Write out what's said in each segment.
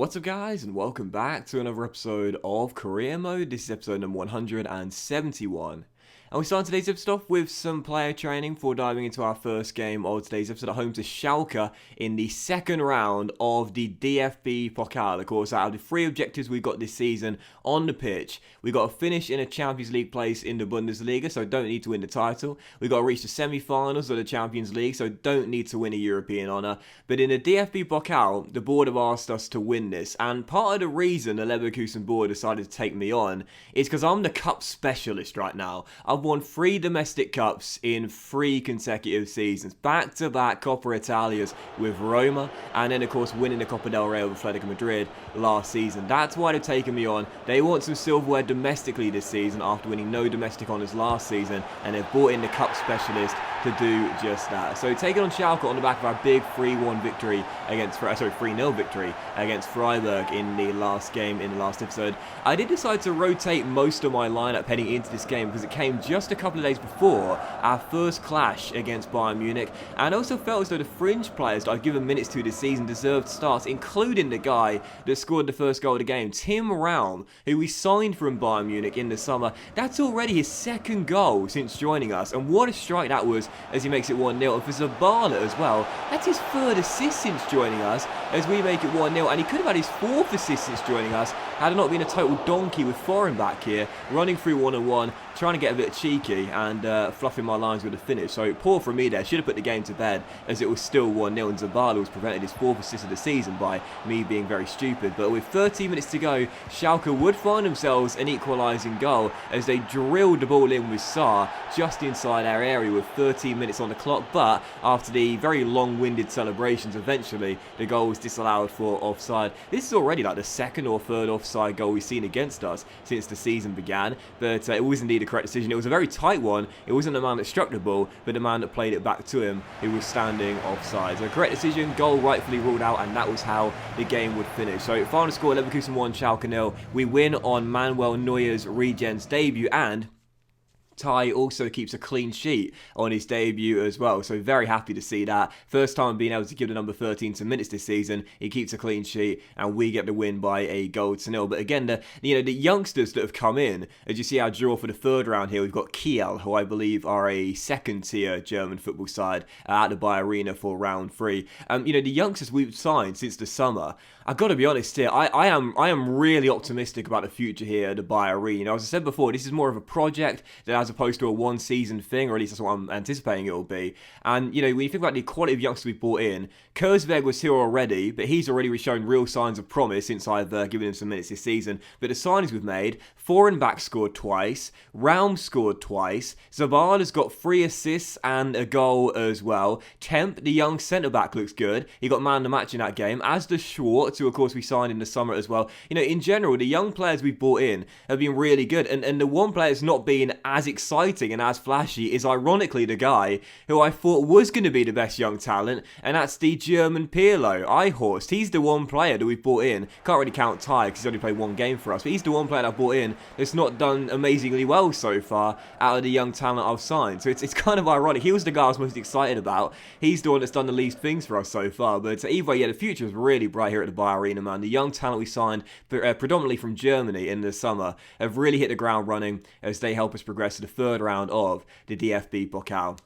What's up guys, and welcome back to another episode of Career Mode. This is episode number 171. And we start today's episode off with some player training before diving into our first game of today's episode at home to Schalke in the second round of the DFB Pokal. Of course, out of the three objectives we've got this season on the pitch, we've got to finish in a Champions League place in the Bundesliga, so don't need to win the title. We've got to reach the semi-finals of the Champions League, so don't need to win a European honour. But in the DFB Pokal, the board have asked us to win this, and part of the reason the Leverkusen board decided to take me on is because I'm the cup specialist right now. I've won 3 domestic cups in 3 consecutive seasons, back-to-back Coppa Italias with Roma, and then of course winning the Copa del Rey with Atletico Madrid last season. That's why they've taken me on. They want some silverware domestically this season after winning no domestic honours last season, and they've brought in the cup specialist to do just that. So taking on Schalke on the back of our big 3-1 victory against, 3-0 victory against Freiburg in the last game, in the last episode, I did decide to rotate most of my lineup heading into this game because it came just a couple of days before our first clash against Bayern Munich, and I also felt as though the fringe players that I've given minutes to this season deserved starts, including the guy that scored the first goal of the game, Tim Raum, who we signed from Bayern Munich in the summer. That's already his second goal since joining us, and what a strike that was as he makes it 1-0. And for Zabala as well, that's his 3rd assist since joining us as we make it 1-0, and he could have had his 4th assist since joining us had it not been a total donkey with foreign back here, running through 1-on-1, trying to get a bit cheeky and fluffing my lines with a finish. So poor from me there. Should have put the game to bed as it was still 1-0, and Zabala was prevented his 4th assist of the season by me being very stupid. But with 13 minutes to go, Schalke would find themselves an equalising goal as they drilled the ball in with Sarr just inside our area with 13 minutes on the clock. But after the very long-winded celebrations, eventually the goal was disallowed for offside. This is already like the 2nd or 3rd offside goal we've seen against us since the season began, but it was indeed a correct decision. It was a very tight one. It wasn't the man that struck the ball, but the man that played it back to him who was standing offside. So correct decision, goal rightfully ruled out, and that was how the game would finish. So final score, Leverkusen 1, Schalke 0. We win on Manuel Neuer's regen's debut, and Ty also keeps a clean sheet on his debut as well, so very happy to see that. First time being able to give the number 13 some minutes this season. He keeps a clean sheet, and we get the win by a 0-0. But again, the youngsters that have come in, as you see our draw for the 3rd round here, we've got Kiel, who I believe are a 2nd-tier German football side at the Bayern Arena for round 3. The youngsters we've signed since the summer, I've got to be honest here, I am really optimistic about the future here at the Bayern Arena. As I said before, this is more of a project than as opposed to a one-season thing, or at least that's what I'm anticipating it will be. And, when you think about the quality of youngsters we brought in, Kurzweg was here already, but he's already shown real signs of promise since I've given him some minutes this season. But the signings we've made, foreign back scored twice, Raum scored twice, Zabala's got 3 assists and a goal as well. Temp, the young centre-back, looks good. He got man of the match in that game, as does Schwartz, who of course we signed in the summer as well. In general, the young players we've brought in have been really good, and the one player that's not been as exciting and as flashy is ironically the guy who I thought was going to be the best young talent, and that's the German Pirlo, Eihorst. He's the one player that we've brought in. Can't really count Ty because he's only played 1 game for us, but he's the one player that I've brought in that's not done amazingly well so far out of the young talent I've signed. So it's kind of ironic. He was the guy I was most excited about. He's the one that's done the least things for us so far. But either way, yeah, the future is really bright here at the Bayern Arena, man. The young talent we signed, predominantly from Germany in the summer, have really hit the ground running as they help us progress to the 3rd round of the DFB Pokal.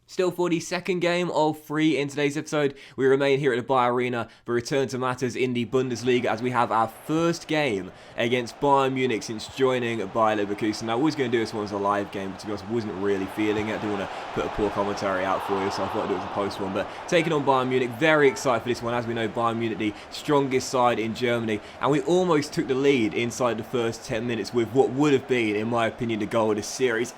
Still for the 2nd game of 3 in today's episode, we remain here at the Bayern Arena, but return to matters in the Bundesliga as we have our first game against Bayern Munich since joining Bayer Leverkusen. I was going to do this one as a live game, but to be honest, wasn't really feeling it. I didn't want to put a poor commentary out for you, so I thought I'd do it as a post one. But taking on Bayern Munich, very excited for this one. As we know, Bayern Munich, the strongest side in Germany, and we almost took the lead inside the first 10 minutes with what would have been, in my opinion, the goal of the series.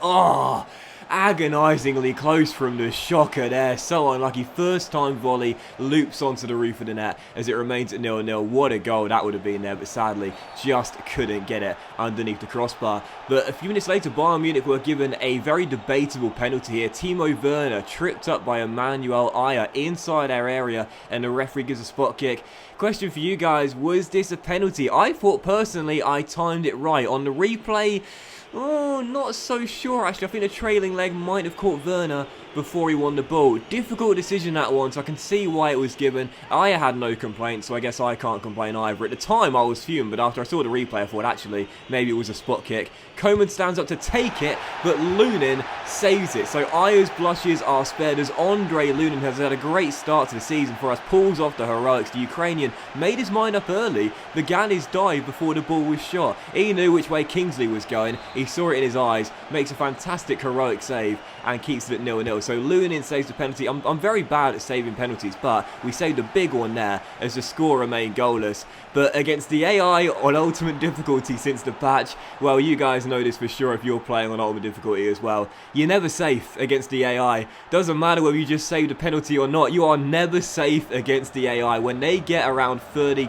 Agonisingly close from the shocker there. So unlucky. First time volley loops onto the roof of the net as it remains at 0-0. What a goal that would have been there, but sadly just couldn't get it underneath the crossbar. But a few minutes later, Bayern Munich were given a very debatable penalty here. Timo Werner tripped up by Emmanuel Ayer inside our area, and the referee gives a spot kick. Question for you guys, was this a penalty? I thought personally I timed it right. On the replay, oh, not so sure actually. I think the trailing leg might have caught Werner before he won the ball. Difficult decision that one, so I can see why it was given. I had no complaints, so I guess I can't complain either. At the time, I was fuming, but after I saw the replay, I thought actually maybe it was a spot kick. Coman stands up to take it, but Lunin saves it. So Ayer's blushes are spared as Andre Lunin has had a great start to the season for us. Pulls off the heroics. The Ukrainian made his mind up early, began his dive before the ball was shot. He knew which way Kingsley was going. He saw it in his eyes, makes a fantastic heroic save and keeps it at 0-0. So Lunin saves the penalty. I'm very bad at saving penalties, but we saved a big one there as the score remained goalless. But against the AI on ultimate difficulty since the patch, well, you guys know this for sure if you're playing on ultimate difficulty as well. You're never safe against the AI. Doesn't matter whether you just saved a penalty or not, you are never safe against the AI. When they get around 30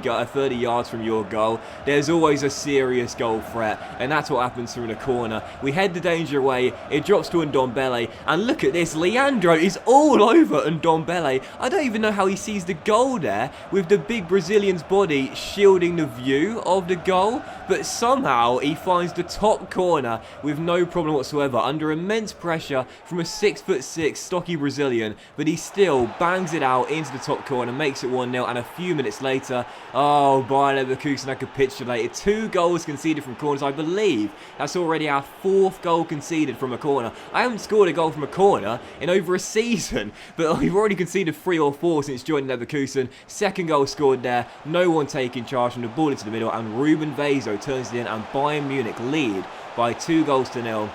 yards from your goal, there's always a serious goal threat, and that's what happens from the corner. We head the danger away, it drops to Ndombele, and look at this, Leandro is all over Ndombele. I don't even know how he sees the goal there, with the big Brazilian's body shielding the view of the goal, but somehow he finds the top corner with no problem whatsoever, under immense pressure from a 6'6" stocky Brazilian, but he still bangs it out into the top corner, makes it 1-0, and a few minutes later, oh, Bayern Leverkusen had capitulated. 2 goals conceded from corners. I believe that's already our 4th goal conceded from a corner. I haven't scored a goal from a corner in over a season, but we've already conceded 3 or 4 since joining Leverkusen. 2nd goal scored there, no one taking charge from the ball into the middle, and Ruben Vezo turns it in, and Bayern Munich lead by 2-0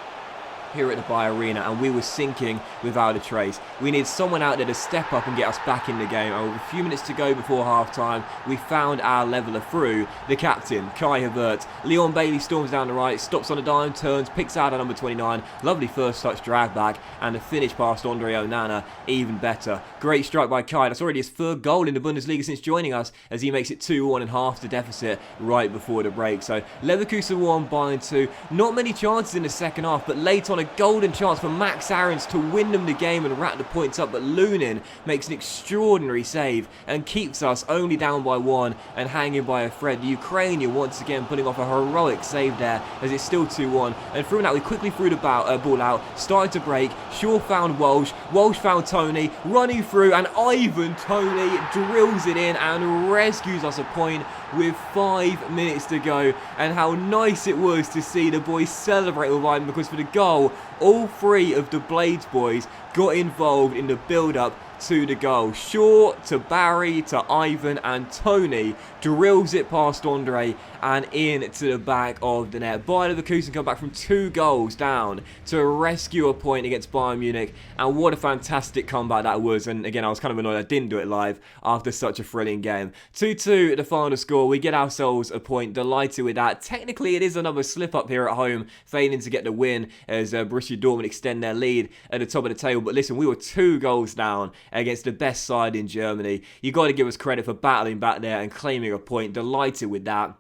here at the Bayern Arena, and we were sinking without a trace. We need someone out there to step up and get us back in the game, and with a few minutes to go before half-time, we found our leveller through the captain, Kai Havertz. Leon Bailey storms down the right, stops on a dime, turns, picks out at number 29, lovely first touch drag back, and the finish past Andre Onana, even better. Great strike by Kai, that's already his 3rd goal in the Bundesliga since joining us, as he makes it 2-1 and half the deficit right before the break. So Leverkusen 1, Bayern 2. Not many chances in the second half, but late on a golden chance for Max Aarons to win them the game and wrap the points up, but Lunin makes an extraordinary save and keeps us only down by 1 and hanging by a thread. The Ukrainian once again putting off a heroic save there as it's still 2-1, and through that we quickly threw the ball out, started to break. Shaw found Walsh, Walsh found Toney, running through, and Ivan Toney drills it in and rescues us a point with 5 minutes to go. And how nice it was to see the boys celebrate with Ivan, because for the goal, all 3 of the Blades boys got involved in the build-up to the goal. Shaw to Barry to Ivan, and Toney drills it past Andre and in to the back of the net. Bayern Leverkusen come back from 2 goals down to rescue a point against Bayern Munich, and what a fantastic comeback that was. And again, I was kind of annoyed I didn't do it live after such a thrilling game. 2-2 the final score. We get ourselves a point, delighted with that. Technically it is another slip up here at home, failing to get the win as Borussia Dortmund extend their lead at the top of the table. But listen, we were 2 goals down against the best side in Germany. You got to give us credit for battling back there and claiming a point. Delighted with that.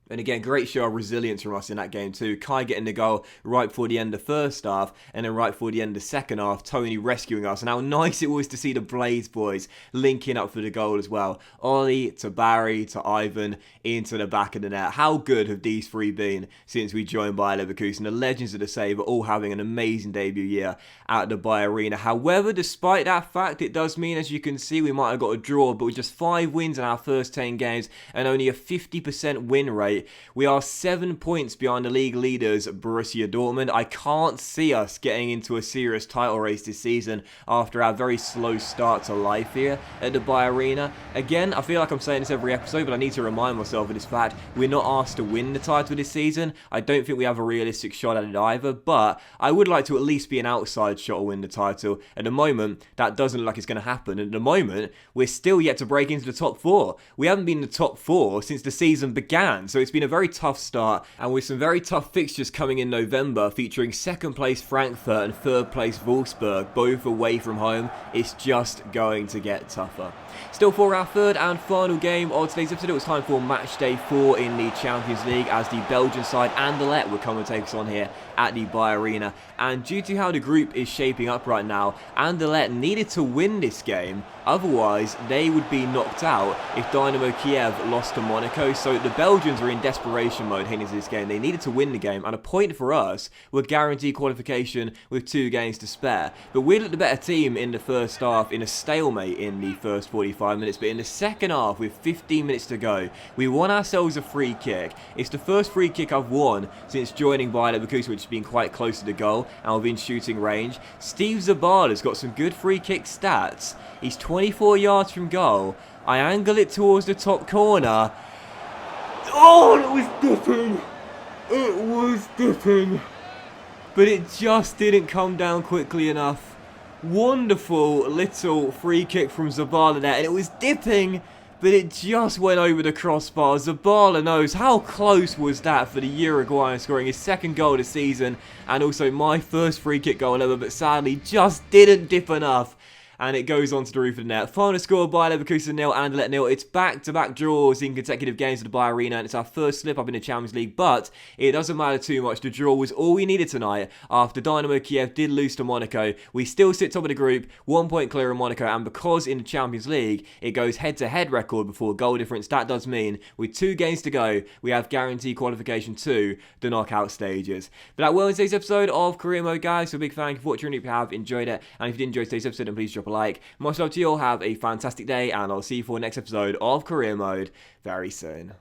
And again, great show of resilience from us in that game too. Kai getting the goal right before the end of the first half, and then right before the end of the second half, Toney rescuing us. And how nice it was to see the Blades boys linking up for the goal as well. Ollie to Barry to Ivan into the back of the net. How good have these 3 been since we joined Bayer Leverkusen? The legends of the save are all having an amazing debut year at the Bayer Arena. However, despite that fact, it does mean, as you can see, we might have got a draw, but with just 5 wins in our first 10 games and only a 50% win rate, we are 7 points behind the league leaders, Borussia Dortmund. I can't see us getting into a serious title race this season after our very slow start to life here at the Bayer Arena. Again, I feel like I'm saying this every episode, but I need to remind myself of this fact. We're not asked to win the title this season. I don't think we have a realistic shot at it either, but I would like to at least be an outside shot to win the title. At the moment, that doesn't look like it's going to happen. At the moment, we're still yet to break into the top 4. We haven't been in the top 4 since the season began, so it's been a very tough start, and with some very tough fixtures coming in November, featuring 2nd place Frankfurt and 3rd place Wolfsburg, both away from home, it's just going to get tougher. Still for our third and final game of today's episode, it was time for match day 4 in the Champions League as the Belgian side Anderlecht were coming to take us on here at the Bayern Arena. And due to how the group is shaping up right now, Anderlecht needed to win this game, otherwise they would be knocked out if Dynamo Kiev lost to Monaco. So the Belgians are in desperation mode heading into this game. They needed to win the game, and a point for us would guarantee qualification with 2 games to spare. But we looked the better team in the first half in a stalemate in the first 45 minutes, but in the second half with 15 minutes to go, we won ourselves a free kick. It's the first free kick I've won since joining Bayern, which has been quite close to the goal and within shooting range. Steve Zabala's got some good free kick stats. He's 24 yards from goal. I angle it towards the top corner. Oh, it was dipping. It was dipping. But it just didn't come down quickly enough. Wonderful little free kick from Zabala there, and it was dipping, but it just went over the crossbar. Zabala knows how close was that for the Uruguayan scoring his second goal of the season, and also my first free kick goal ever, but sadly just didn't dip enough. And it goes onto the roof of the net. Final score, Bayer Leverkusen 0, Anderlecht 0. It's back-to-back draws in consecutive games at the Bayern Arena, and it's our first slip-up in the Champions League, but it doesn't matter too much. The draw was all we needed tonight after Dynamo Kiev did lose to Monaco. We still sit top of the group, 1 point clear of Monaco, and because in the Champions League, it goes head-to-head record before goal difference, that does mean with 2 games to go, we have guaranteed qualification to the knockout stages. But that will end today's episode of Career Mode, guys. So a big thank you for watching. If you have enjoyed it, and if you did enjoy today's episode, then please drop a like. Much love to you all, have a fantastic day, and I'll see you for the next episode of Career Mode very soon.